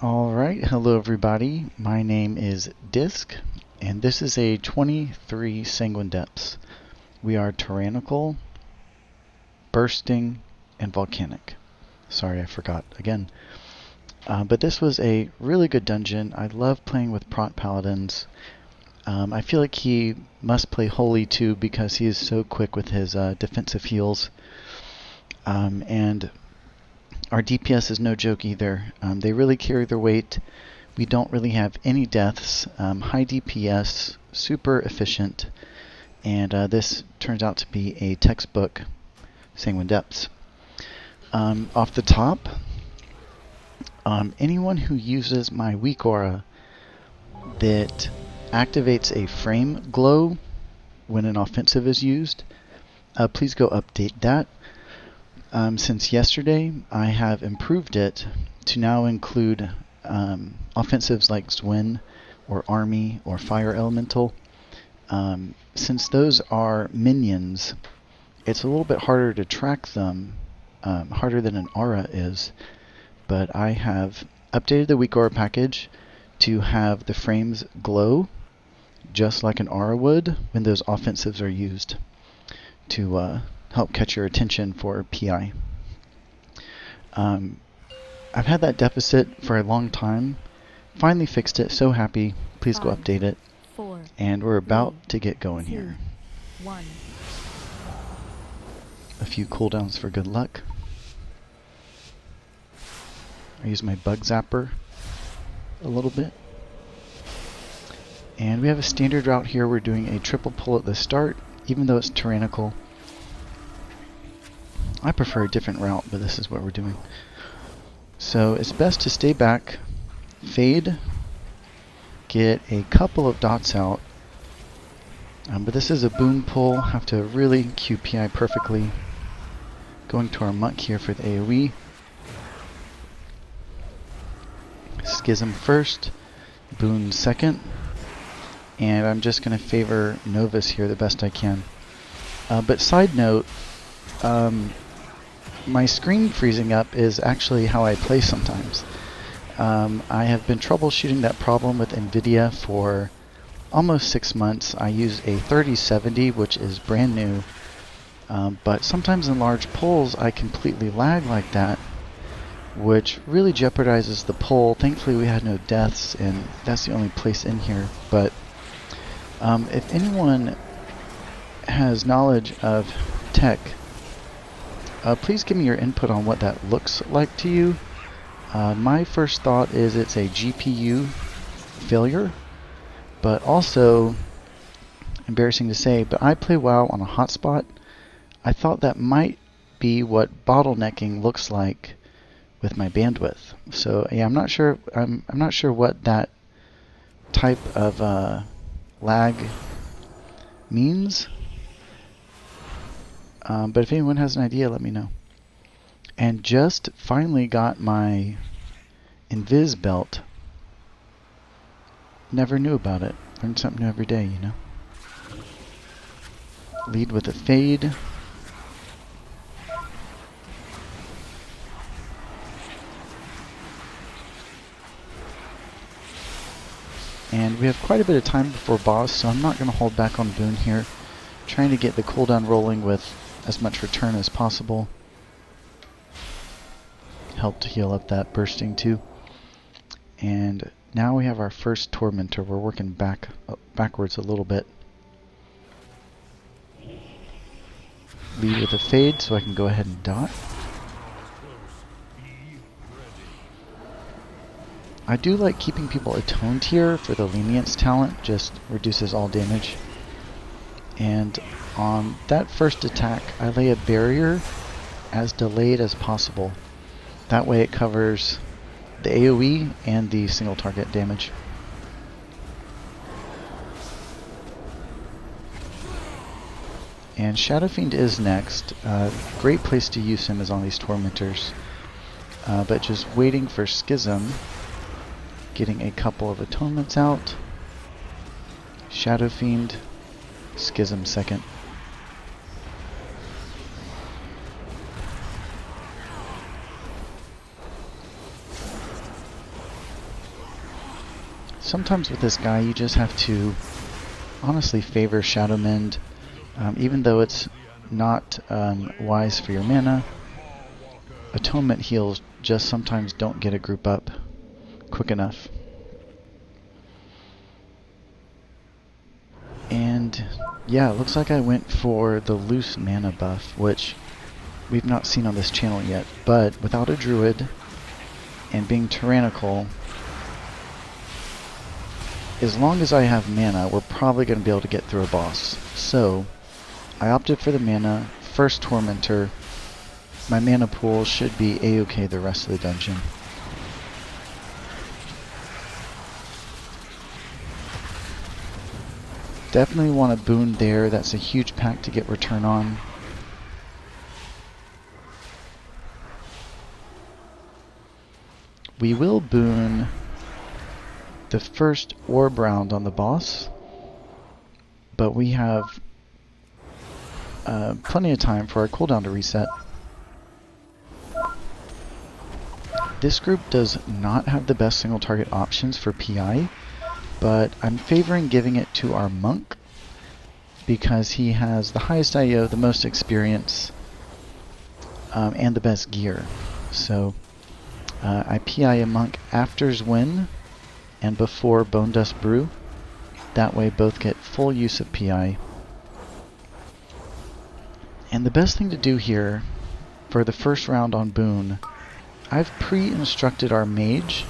Alright, hello everybody. My name is Disc, and this is a 23 Sanguine depths. We are Tyrannical, Bursting, and Volcanic. Sorry, I forgot again. But this was a really good dungeon. I love playing with Prot Paladins. I feel like he must play Holy too because he is so quick with his defensive heals. And our DPS is no joke either. They really carry their weight. We don't really have any deaths. High DPS, super efficient, and this turns out to be a textbook Sanguine Depths. Off the top, anyone who uses my weak aura that activates a frame glow when an offensive is used, please go update that. Since yesterday, I have improved it to now include offensives like Zwin or Army or Fire Elemental. Since those are minions, it's a little bit harder to track them, harder than an aura is, but I have updated the weak aura package to have the frames glow just like an aura would when those offensives are used to help catch your attention for PI. I've had that deficit for a long time. Finally fixed it. So happy. Please go update it. 4, and we're about to get going 2, here. 1. A few cooldowns for good luck. I use my bug zapper a little bit. And we have a standard route here. We're doing a triple pull at the start, even though it's tyrannical. I prefer a different route, but this is what we're doing. So it's best to stay back, fade, get a couple of dots out. But this is a boon pull, have to really QPI perfectly. Going to our monk here for the AoE. Schism first, boon second. And I'm just going to favor Novus here the best I can. But side note, my screen freezing up is actually how I play sometimes. I have been troubleshooting that problem with NVIDIA for almost 6 months. I use a 3070, which is brand new, but sometimes in large pulls I completely lag like that, which really jeopardizes the pull. Thankfully we had no deaths, and that's the only place in here. But if anyone has knowledge of tech, please give me your input on what that looks like to you. My first thought is it's a GPU failure, but also, embarrassing to say, but I play WoW on a hotspot. I thought that might be what bottlenecking looks like with my bandwidth. So yeah, I'm not sure. I'm not sure what that type of lag means. But if anyone has an idea, let me know. And just finally got my Invis belt. Never knew about it. Learn something new every day, you know. Lead with a fade. And we have quite a bit of time before boss, so I'm not going to hold back on boon here. Trying to get the cooldown rolling with as much return as possible. Help to heal up that bursting too. And now we have our first tormentor. We're working backwards a little bit. Lead with a fade so I can go ahead and dot. I do like keeping people attuned here for the lenience talent, just reduces all damage. And on that first attack, I lay a barrier as delayed as possible. That way it covers the AoE and the single target damage. And Shadow Fiend is next. Great place to use him is on these tormentors. But just waiting for Schism. Getting a couple of atonements out. Shadow Fiend. Schism second. sometimes with this guy you just have to honestly favor Shadow Mend, even though it's not wise for your mana. Atonement heals just sometimes don't get a group up quick enough. And yeah, it looks like I went for the loose mana buff, which we've not seen on this channel yet, but without a druid and being tyrannical, as long as I have mana, we're probably going to be able to get through a boss. So I opted for the mana, first tormentor. My mana pool should be a-okay the rest of the dungeon. Definitely want a boon there. That's a huge pack to get return on. We will boon the first orb round on the boss, but we have plenty of time for our cooldown to reset. This group does not have the best single target options for PI, but I'm favoring giving it to our monk because he has the highest IO, the most experience, and the best gear. So I PI a monk after Zwin and before Bone Dust Brew. That way both get full use of PI. And the best thing to do here for the first round on boon, I've pre-instructed our mage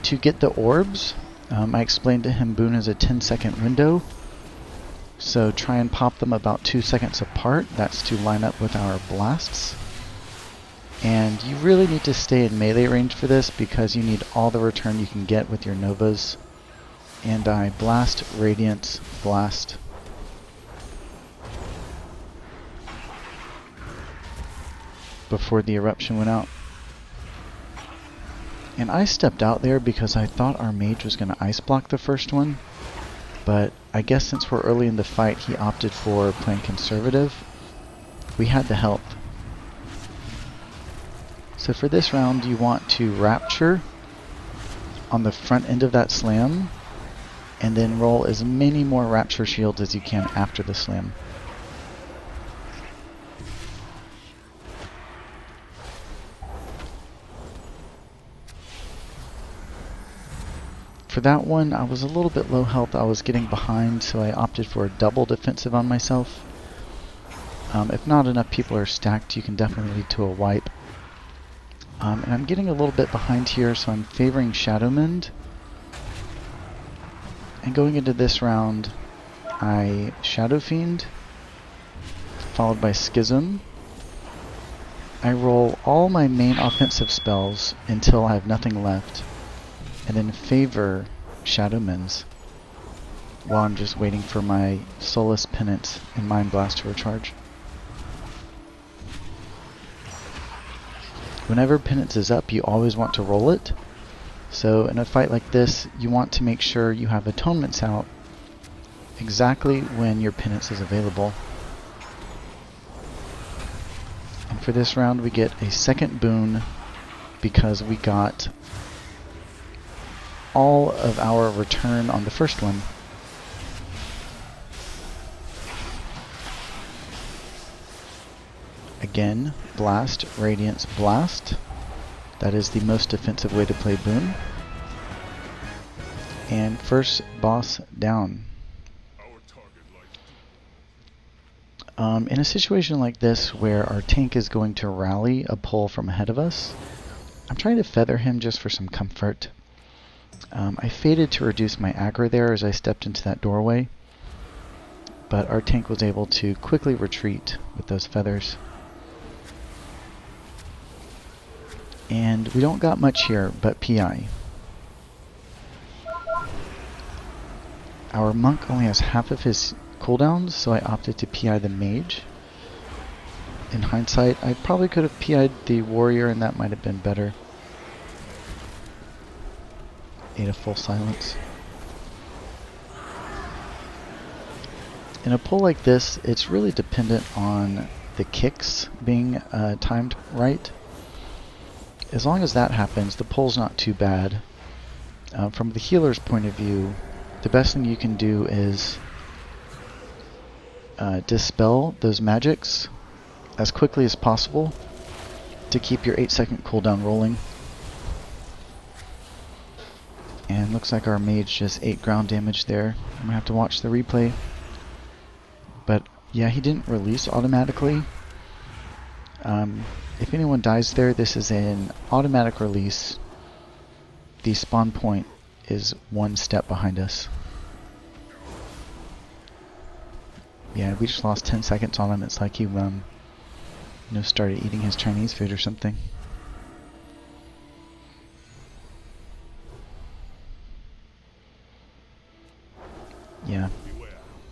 to get the orbs. I explained to him boon is a 10-second window, so try and pop them about 2 seconds apart. That's to line up with our blasts. And you really need to stay in melee range for this because you need all the return you can get with your novas. And I blast, radiance, blast. Before the eruption went out. And I stepped out there because I thought our mage was going to ice block the first one, but I guess since we're early in the fight he opted for playing conservative. We had the help. So for this round you want to Rapture on the front end of that slam, and then roll as many more Rapture shields as you can after the slam. For that one, I was a little bit low health. I was getting behind, so I opted for a double defensive on myself. If not enough people are stacked, you can definitely lead to a wipe. And I'm getting a little bit behind here, so I'm favoring Shadow Mend. And going into this round, I Shadow Fiend, followed by Schism. I roll all my main offensive spells until I have nothing left, and then favor Shadow Mends while I'm just waiting for my Soulless Penance and Mind Blast to recharge. Whenever Penance is up, you always want to roll it. So in a fight like this, you want to make sure you have Atonements out exactly when your Penance is available. And for this round, we get a second boon because we got all of our return on the first one. Again, blast, radiance, blast. That is the most defensive way to play boon. And first boss down. In a situation like this where our tank is going to rally a pull from ahead of us, I'm trying to feather him just for some comfort. I faded to reduce my aggro there as I stepped into that doorway, but our tank was able to quickly retreat with those feathers. And we don't got much here but PI. Our monk only has half of his cooldowns, so I opted to PI the mage. In hindsight, I probably could have PI'd the warrior and that might have been better. Ate a full silence. In a pull like this, it's really dependent on the kicks being timed right. As long as that happens, the pull's not too bad. From the healer's point of view, the best thing you can do is dispel those magics as quickly as possible to keep your 8-second cooldown rolling. And looks like our mage just ate ground damage there. I'm gonna have to watch the replay. But yeah, he didn't release automatically. If anyone dies there, this is an automatic release. The spawn point is 1 step behind us. Yeah, we just lost 10 seconds on him. It's like he started eating his Chinese food or something. Yeah.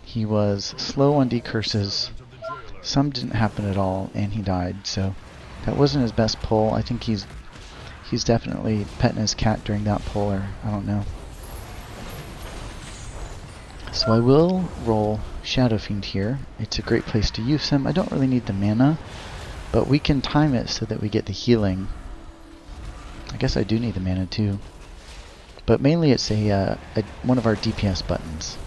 He was slow on decurses. Some didn't happen at all, and he died, so that wasn't his best pull. I think he's definitely petting his cat during that pull, or I don't know. So I will roll Shadow Fiend here. It's a great place to use him. I don't really need the mana, but we can time it so that we get the healing. I guess I do need the mana too. But mainly it's one of our DPS buttons.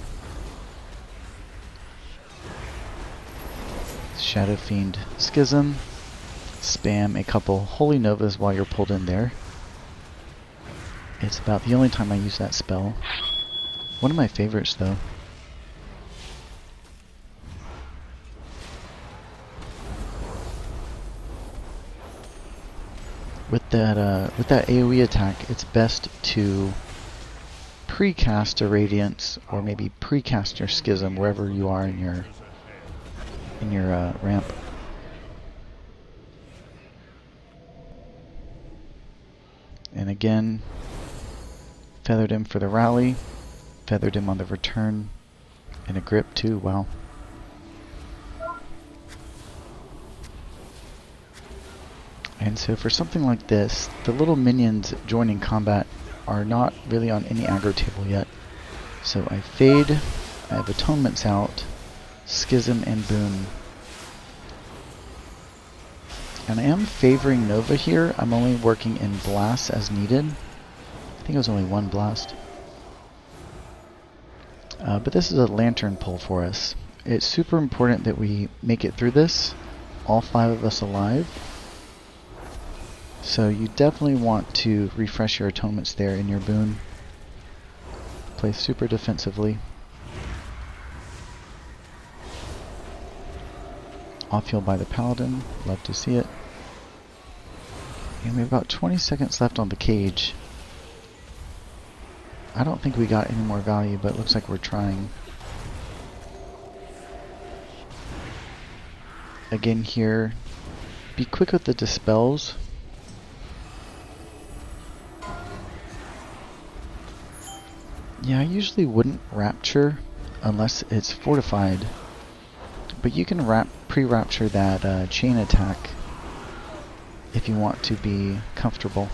Shadow Fiend Schism. Spam a couple Holy Novas while you're pulled in there. It's about the only time I use that spell. One of my favorites though. With that AoE attack, it's best to precast a Radiance or maybe precast your Schism wherever you are in your ramp. And again, feathered him for the rally, feathered him on the return, and a grip too. Wow. And so for something like this, the little minions joining combat are not really on any aggro table yet. So I fade, I have atonements out, Schism and Boon. And I am favoring Nova here. I'm only working in blasts as needed. I think it was only 1 blast. But this is a lantern pull for us. It's super important that we make it through this, all 5 of us alive. So you definitely want to refresh your atonements there in your boon. Play super defensively. Off heal by the Paladin. Love to see it. And we have about 20 seconds left on the cage. I don't think we got any more value, but it looks like we're trying. Again here, be quick with the dispels. Yeah, I usually wouldn't Rapture unless it's fortified. But you can pre-Rapture that chain attack if you want to be comfortable.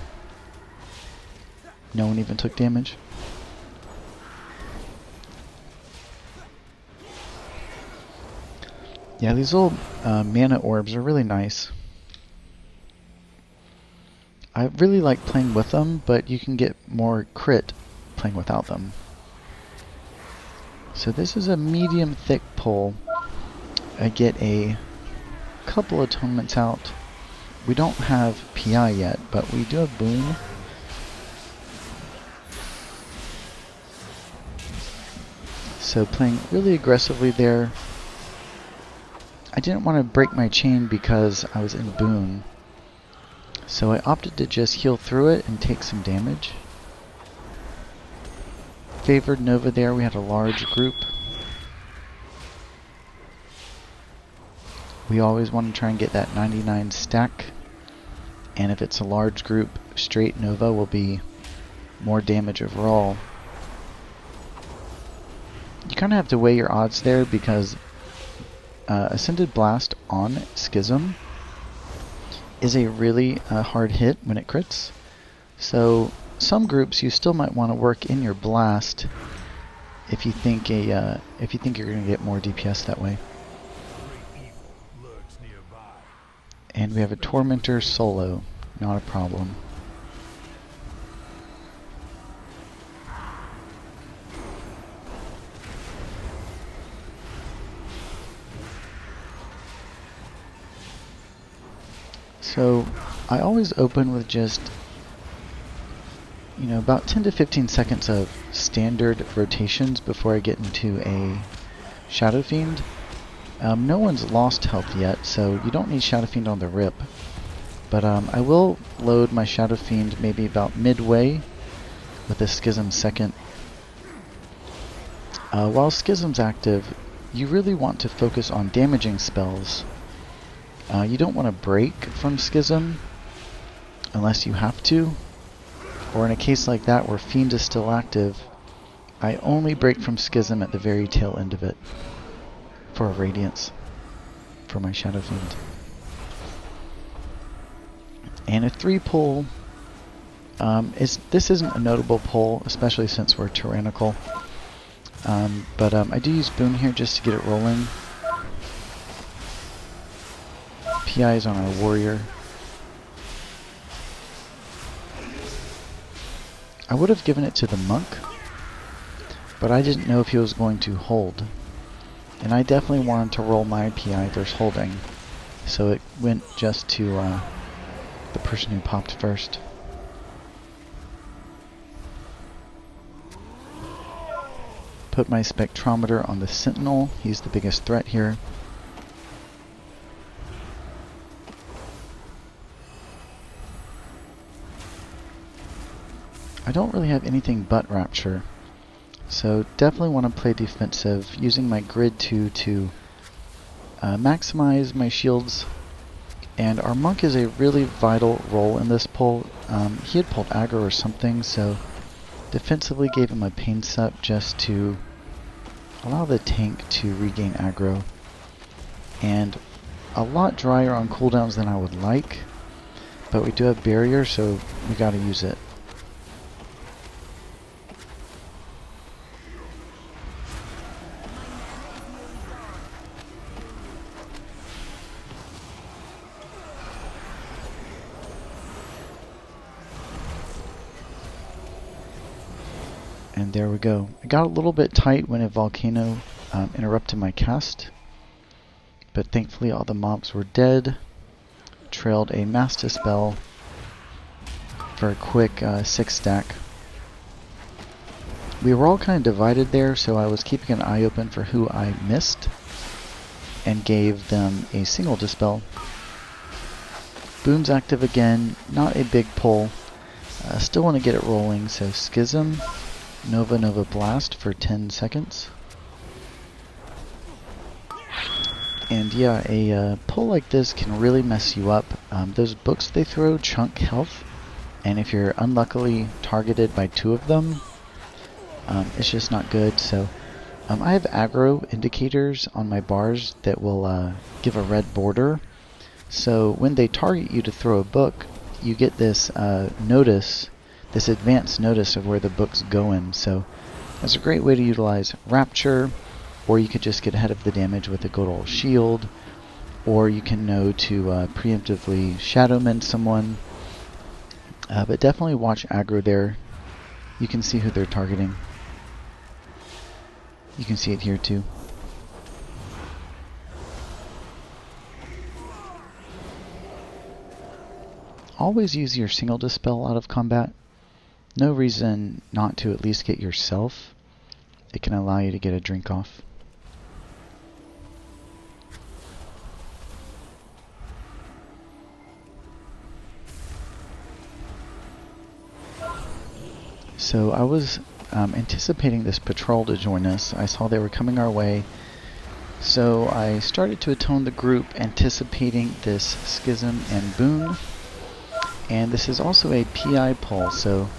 No one even took damage. Yeah, these little mana orbs are really nice. I really like playing with them, but you can get more crit playing without them. So this is a medium thick pull. I get a couple atonements out. We don't have PI yet, but we do have Boon. So playing really aggressively there. I didn't want to break my chain because I was in Boon. So I opted to just heal through it and take some damage. Favored Nova there, we had a large group. We always want to try and get that 99 stack. And if it's a large group, straight Nova will be more damage overall. You kind of have to weigh your odds there because Ascended Blast on Schism is a really hard hit when it crits. So some groups you still might want to work in your blast if you think you're going to get more DPS that way. And we have a Tormentor solo, not a problem. So I always open with just, about 10 to 15 seconds of standard rotations before I get into a Shadow Fiend. No one's lost health yet, so you don't need Shadow Fiend on the rip. But I will load my Shadow Fiend maybe about midway with a Schism second. While Schism's active, you really want to focus on damaging spells. You don't want to break from Schism unless you have to, or in a case like that where Fiend is still active, I only break from Schism at the very tail end of it for a Radiance for my Shadow Fiend. And a 3 pull, this isn't a notable pull, especially since we're Tyrannical. But I do use Boon here just to get it rolling. PI is on our Warrior. I would have given it to the Monk, but I didn't know if he was going to hold. And I definitely wanted to roll my PI versus holding, so it went just to the person who popped first. Put my Spectrometer on the Sentinel. He's the biggest threat here. I don't really have anything but Rapture, so definitely want to play defensive, using my Grid 2 to maximize my shields. And our Monk is a really vital role in this pull. He had pulled aggro or something, so defensively gave him a Pain Sup just to allow the tank to regain aggro. And a lot drier on cooldowns than I would like, but we do have Barrier, so we gotta use it. And there we go. I got a little bit tight when a Volcano interrupted my cast, but thankfully all the mobs were dead. Trailed a Master Spell for a quick 6 stack. We were all kind of divided there, so I was keeping an eye open for who I missed and gave them a single Dispel. Boom's active again, not a big pull. Still want to get it rolling, so Schism. Nova Blast for 10 seconds. And yeah, a pull like this can really mess you up. Those books they throw chunk health, and if you're unluckily targeted by 2 of them, it's just not good. So I have aggro indicators on my bars that will give a red border. So when they target you to throw a book, you get this notice, this advanced notice of where the book's going. So that's a great way to utilize Rapture, or you could just get ahead of the damage with a good old shield, or you can know to preemptively Shadowman someone. But definitely watch aggro there. You can see who they're targeting. You can see it here too. Always use your single Dispel out of combat. No reason not to at least get yourself. It can allow you to get a drink off. So I was anticipating this patrol to join us. I saw they were coming our way. So I started to atone the group, anticipating this Schism and Boon. And this is also a PI pull, so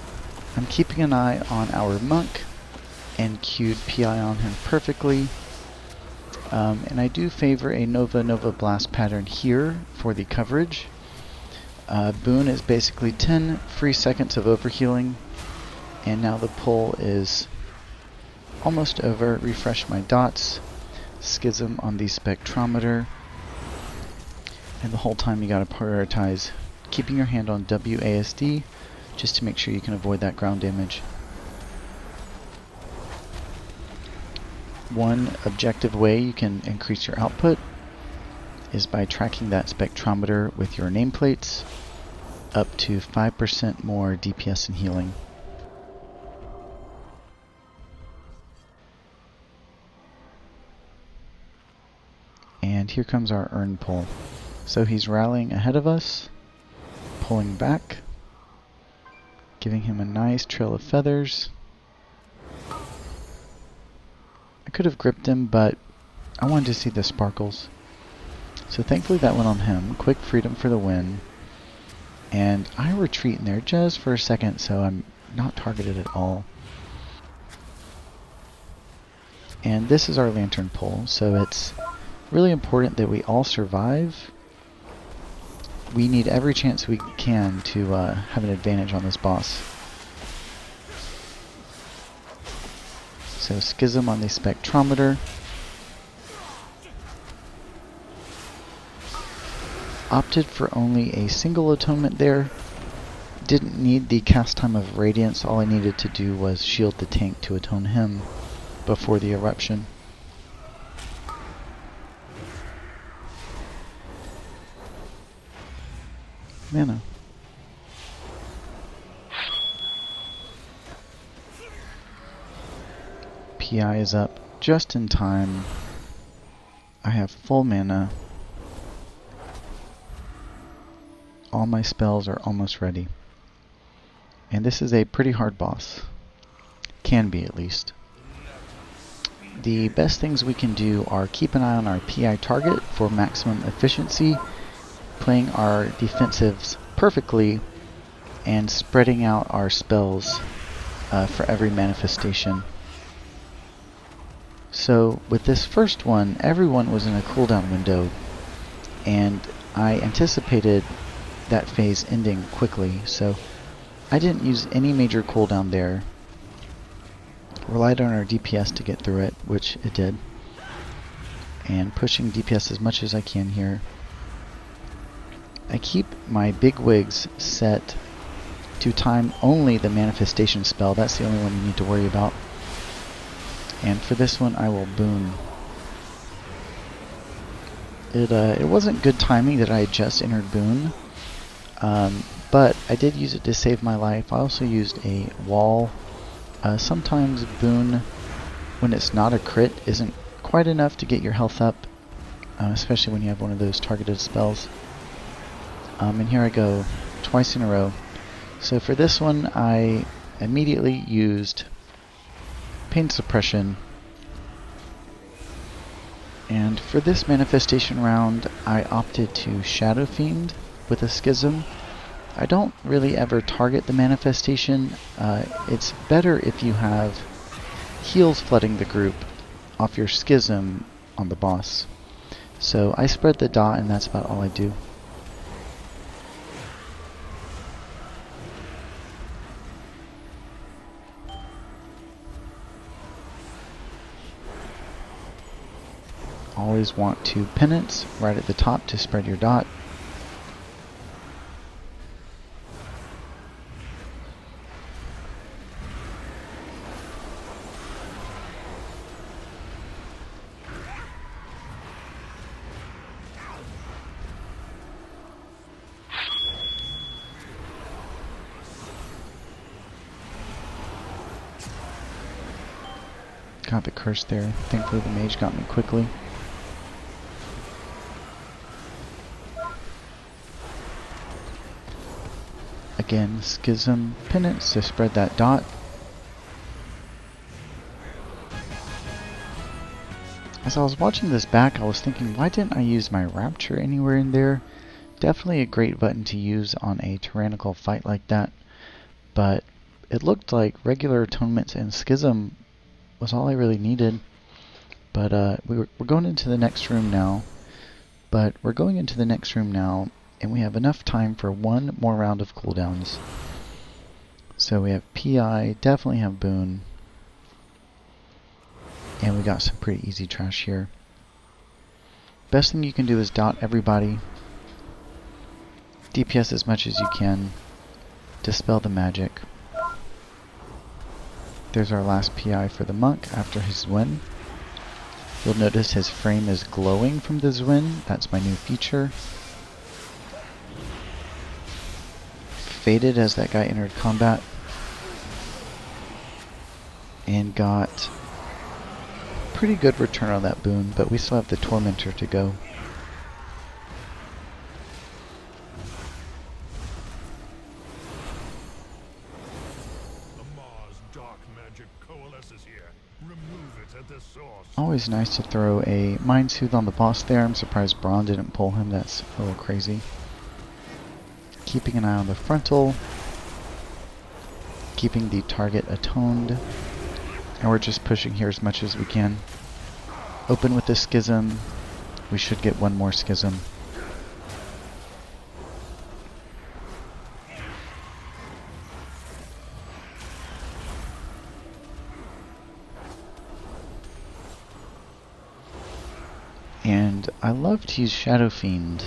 I'm keeping an eye on our Monk and queued PI on him perfectly. And I do favor a Nova Blast pattern here for the coverage. Boon is basically 10 free seconds of overhealing, and now the pull is almost over. Refresh my dots. Schism on the Spectrometer. And the whole time you gotta prioritize keeping your hand on WASD just to make sure you can avoid that ground damage. One objective way you can increase your output is by tracking that spectrometer with your nameplates up to 5% more DPS and healing. And here comes our urn pull. So he's rallying ahead of us, pulling back, giving him a nice trail of feathers. I could have gripped him, but I wanted to see the sparkles. So thankfully that went on him. Quick freedom for the win. And I retreat in there just for a second, so I'm not targeted at all. And this is our lantern pull, so it's really important that we all survive. We need every chance we can to have an advantage on this boss. So Schism on the spectrometer. Opted for only a single atonement there. Didn't need the cast time of Radiance. All I needed to do was shield the tank to atone him before the eruption. Mana. PI is up just in time. I have full mana. All my spells are almost ready. And this is a pretty hard boss. Can be, at least. The best things we can do are keep an eye on our PI target for maximum efficiency, playing our defensives perfectly, and spreading out our spells for every manifestation. So with this first one, everyone was in a cooldown window, and I anticipated that phase ending quickly, so I didn't use any major cooldown there. Relied on our DPS to get through it, which it did. And pushing DPS as much as I can here. I keep my big wigs set to time only the manifestation spell. That's the only one you need to worry about. And for this one I will boon. It wasn't good timing that I had just entered boon. But I did use it to save my life. I also used a wall. Sometimes boon, when it's not a crit, isn't quite enough to get your health up, especially when you have one of those targeted spells. And here I go, twice in a row. So for this one, I immediately used pain suppression. And for this manifestation round, I opted to Shadow Fiend with a Schism. I don't really ever target the manifestation. It's better if you have heals flooding the group off your Schism on the boss. So I spread the dot, and that's about all I do. Always want to penance right at the top to spread your dot. Got the curse there. Thankfully the mage got me quickly. Again, Schism, penance to spread that dot. As I was watching this back, I was thinking, why didn't I use my Rapture anywhere in there? Definitely a great button to use on a Tyrannical fight like that, but it looked like regular atonements and Schism was all I really needed. But we're going into the next room now. And we have enough time for one more round of cooldowns. So we have PI, definitely have boon. And we got some pretty easy trash here. Best thing you can do is dot everybody. DPS as much as you can. Dispel the magic. There's our last PI for the monk after his win. You'll notice his frame is glowing from the Zwin. That's my new feature. Faded as that guy entered combat. And got pretty good return on that boon, but we still have the Tormentor to go. Always nice to throw a Mind Soothe on the boss there. I'm surprised Braun didn't pull him. That's a little crazy. Keeping an eye on the frontal. Keeping the target atoned. And we're just pushing here as much as we can. Open with the Schism. We should get one more Schism. And I love to use Shadow Fiend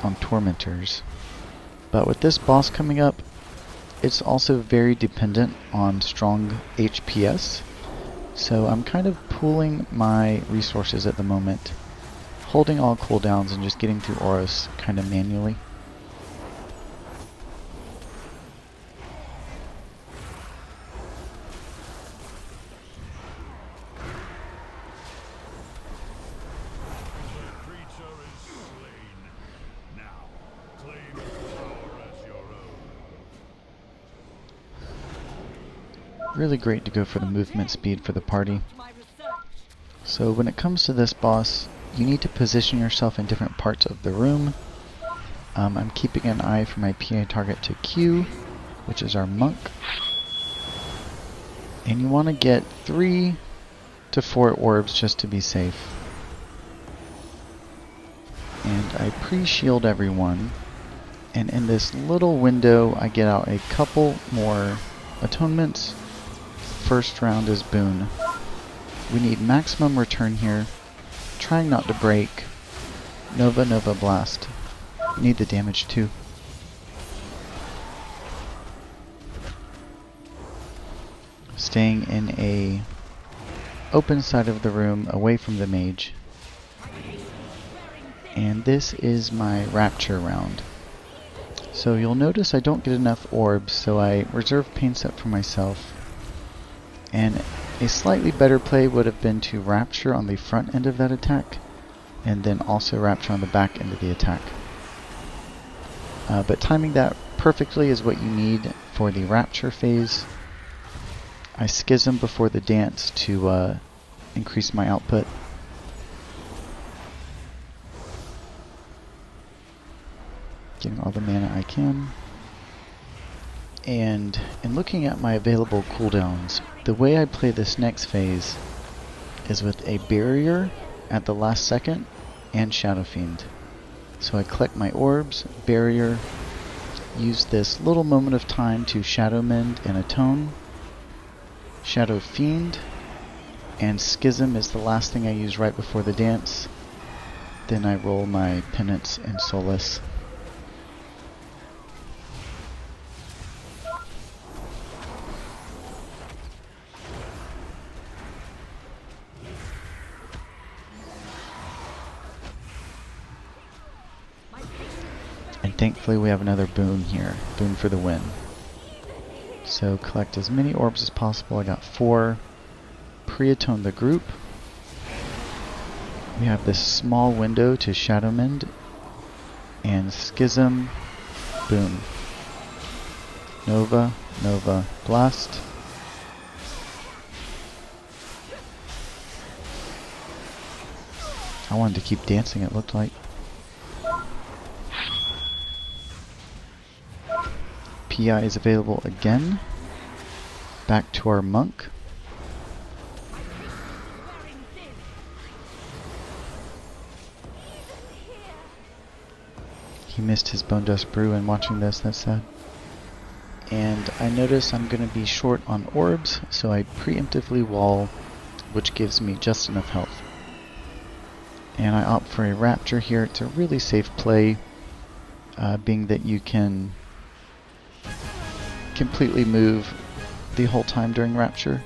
on Tormentors, but with this boss coming up, it's also very dependent on strong HPS, so I'm kind of pooling my resources at the moment, holding all cooldowns and just getting through Oros kind of manually. Really great to go for the movement speed for the party. So when it comes to this boss, you need to position yourself in different parts of the room. I'm keeping an eye for my PA target to Q, which is our monk. And you want to get 3 to 4 orbs just to be safe. And I pre-shield everyone. And in this little window, I get out a couple more atonements. First round is boon. We need maximum return here. Trying not to break. Nova, Nova, Blast. Need the damage too. Staying in a open side of the room away from the mage. And this is my Rapture round. So you'll notice I don't get enough orbs, so I reserve Pain Set for myself. And a slightly better play would have been to Rapture on the front end of that attack, and then also Rapture on the back end of the attack. But timing that perfectly is what you need for the Rapture phase. I Schism before the dance to increase my output. Getting all the mana I can. And in looking at my available cooldowns, the way I play this next phase is with a barrier at the last second and Shadow Fiend. So I collect my orbs, barrier, use this little moment of time to Shadow Mend and Atone, Shadow Fiend, and Schism is the last thing I use right before the dance. Then I roll my Penance and Solace. And thankfully we have another boon here. Boon for the win. So collect as many orbs as possible. I got 4. Pre-atone the group. We have this small window to Shadow Mend. And Schism. Boom. Nova. Nova. Blast. I wanted to keep dancing, it looked like. PI is available again. Back to our monk. He missed his Bone Dust Brew and watching this, that's sad. And I notice I'm going to be short on orbs, so I preemptively wall, which gives me just enough health. And I opt for a Rapture here. It's a really safe play, being that you can completely move the whole time during Rapture.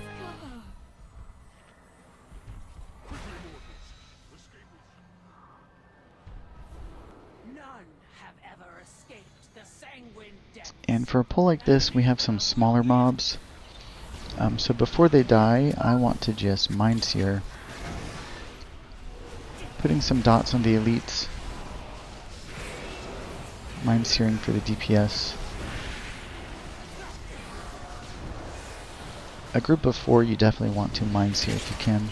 And for a pull like this, we have some smaller mobs. So before they die, I want to just Mind Seer. Putting some dots on the elites. Mind Searing for the DPS. A group of 4, you definitely want to Mind Seer if you can.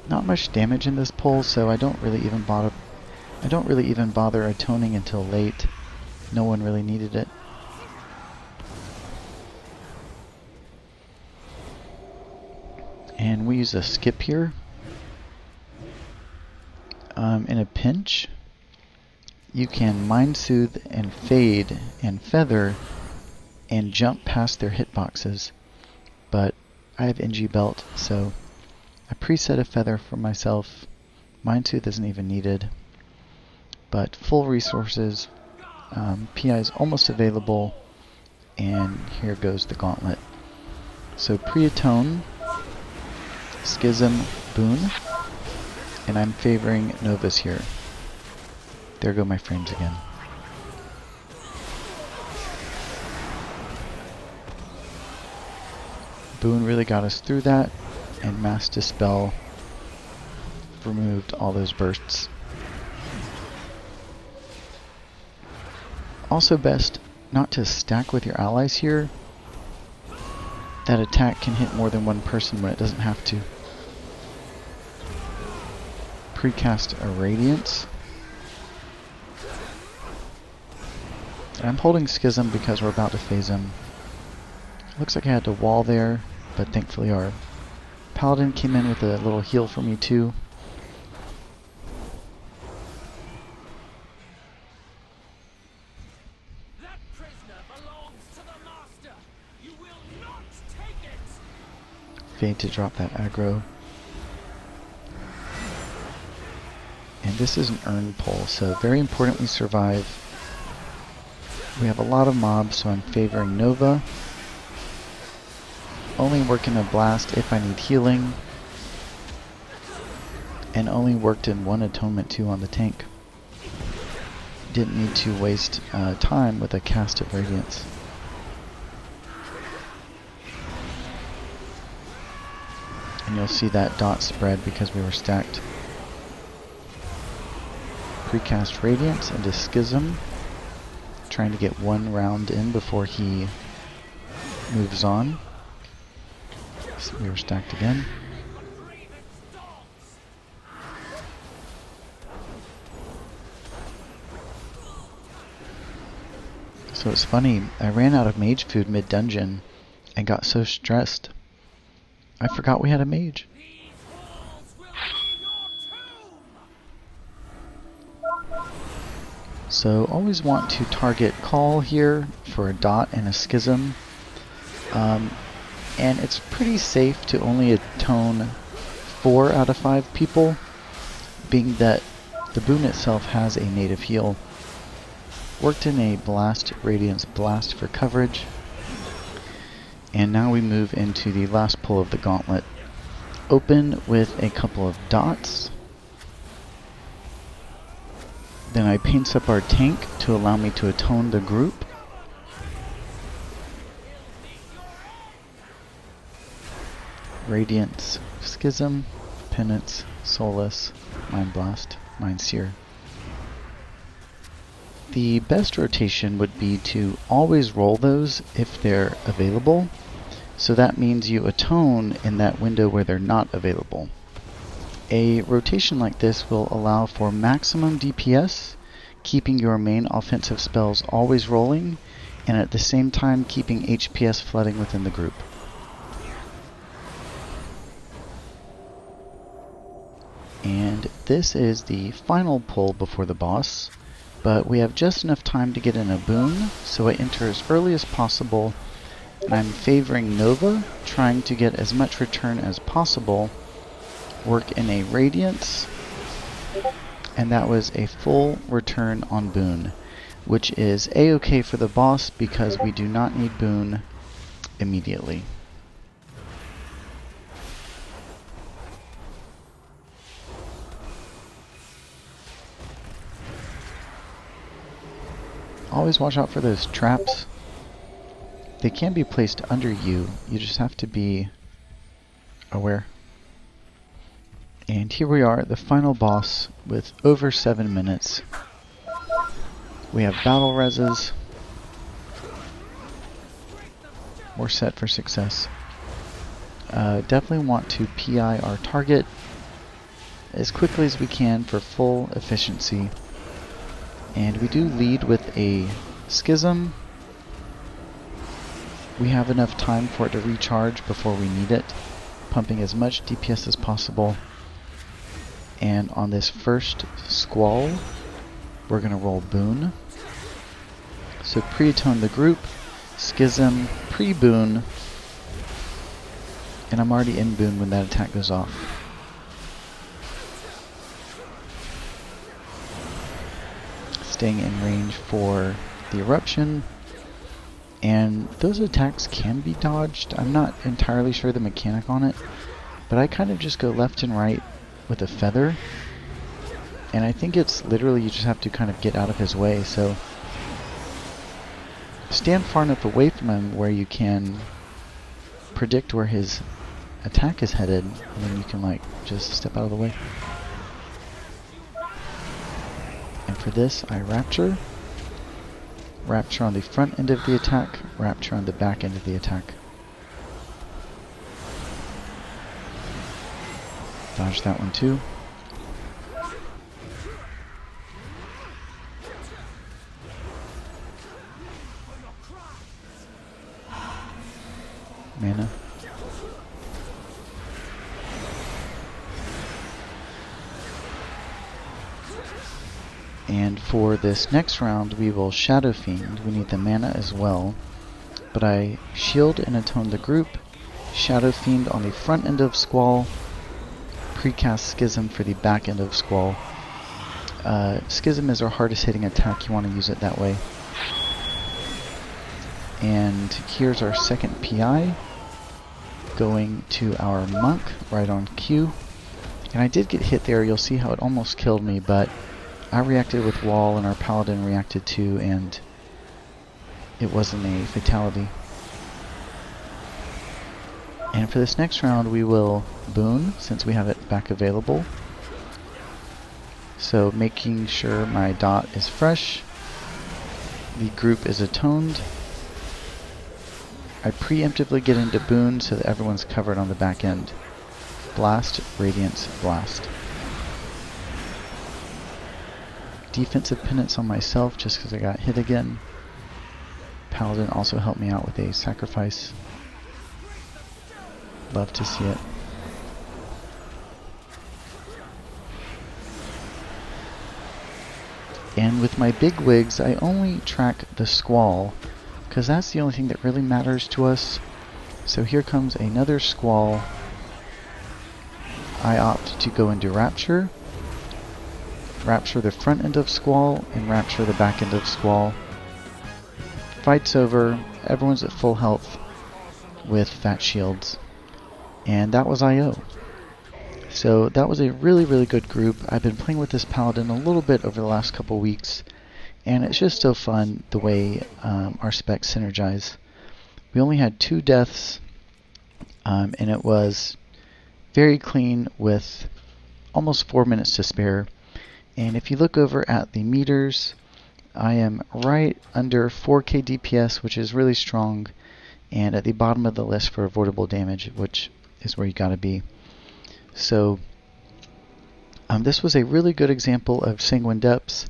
Not much damage in this pull, so I don't really even bother atoning until late. No one really needed it. And we use a skip here. In a pinch, you can Mind Soothe and Fade and Feather and jump past their hitboxes. But I have NG Belt, so I preset a Feather for myself. Mind Soothe isn't even needed. But full resources, PI is almost available, and here goes the gauntlet. So pre-atone, Schism, Boon, and I'm favoring Novas here. There go my frames again. Boon really got us through that, and Mass Dispel removed all those bursts. Also best not to stack with your allies here. That attack can hit more than one person when it doesn't have to. Precast a Radiance. And I'm holding Schism because we're about to phase him. Looks like I had to wall there, but thankfully our Paladin came in with a little heal for me too. That prisoner belongs to the master. You will not take it. Fade to drop that aggro. And this is an earn pull, so very important we survive. We have a lot of mobs, so I'm favoring Nova. Only work in a blast if I need healing. And only worked in 1 Atonement 2 on the tank. Didn't need to waste time with a cast of Radiance. And you'll see that dot spread because we were stacked. Precast Radiance into Schism. Trying to get 1 round in before he moves on. So we were stacked again. So it's funny, I ran out of mage food mid-dungeon and got so stressed. I forgot we had a mage. So always want to target Kaal here for a dot and a Schism. And it's pretty safe to only atone 4 out of 5 people, being that the boon itself has a native heal. Worked in a Blast, Radiance Blast for coverage. And now we move into the last pull of the gauntlet. Open with a couple of dots. Then I paints up our tank to allow me to atone the group. Radiance, Schism, Penance, Solace, Mind Blast, Mind Seer. The best rotation would be to always roll those if they're available. So that means you atone in that window where they're not available. A rotation like this will allow for maximum DPS, keeping your main offensive spells always rolling, and at the same time keeping HPS flooding within the group. And this is the final pull before the boss, but we have just enough time to get in a boon, so I enter as early as possible, and I'm favoring Nova, trying to get as much return as possible. Work in a Radiance, and that was a full return on boon, which is a-okay for the boss because we do not need boon immediately. always watch out for those traps. They can be placed under you. You just have to be aware. And here we are, the final boss with over 7 minutes. We have battle reses. We're set for success. Definitely want to PI our target as quickly as we can for full efficiency. And we do lead with a schism. We have enough time for it to recharge before we need it, pumping as much DPS as possible. And on this first squall, we're going to roll boon. So pre-atone the group, schism, pre-boon, and I'm already in boon when that attack goes off. Staying in range for the eruption, and those attacks can be dodged. I'm not entirely sure the mechanic on it, but I kind of just go left and right with a feather, and I think it's literally you just have to kind of get out of his way. So stand far enough away from him where you can predict where his attack is headed, and then you can like just step out of the way. And for this I Rapture. Rapture on the front end of the attack, Rapture on the back end of the attack. Dodge that one too. Mana. And for this next round we will Shadow Fiend. We need the mana as well. But I shield and atone the group, Shadow Fiend on the front end of Squall, precast Schism for the back end of Squall. Schism is our hardest hitting attack, you want to use it that way. And here's our second PI, going to our Monk, right on cue. And I did get hit there, you'll see how it almost killed me, but I reacted with Wall and our Paladin reacted too, and it wasn't a fatality. And for this next round we will boon, since we have it back available. So making sure my dot is fresh, the group is atoned. I preemptively get into boon so that everyone's covered on the back end. Blast, Radiance, Blast. Defensive penance on myself just because I got hit again. Paladin also helped me out with a sacrifice. Love to see it. And with my big wigs, I only track the Squall, because that's the only thing that really matters to us. So here comes another Squall. I opt to go into Rapture. Rapture the front end of Squall, and Rapture the back end of Squall. Fight's over, everyone's at full health with fat shields. And that was IO. So that was a really, really good group. I've been playing with this Paladin a little bit over the last couple weeks, and it's just so fun the way our specs synergize. We only had 2 deaths, and it was very clean with almost 4 minutes to spare. And if you look over at the meters, I am right under 4k DPS, which is really strong, and at the bottom of the list for avoidable damage, which is where you gotta be. So this was a really good example of Sanguine depths,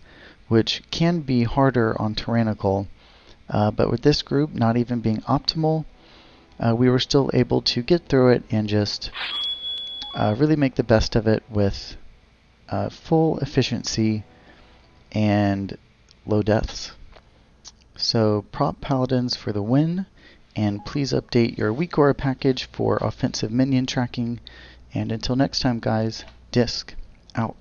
which can be harder on Tyrannical, but with this group not even being optimal, we were still able to get through it and just really make the best of it with full efficiency and low deaths. So prop Paladins for the win, and please update your weak aura package for offensive minion tracking. And until next time guys, Disc out.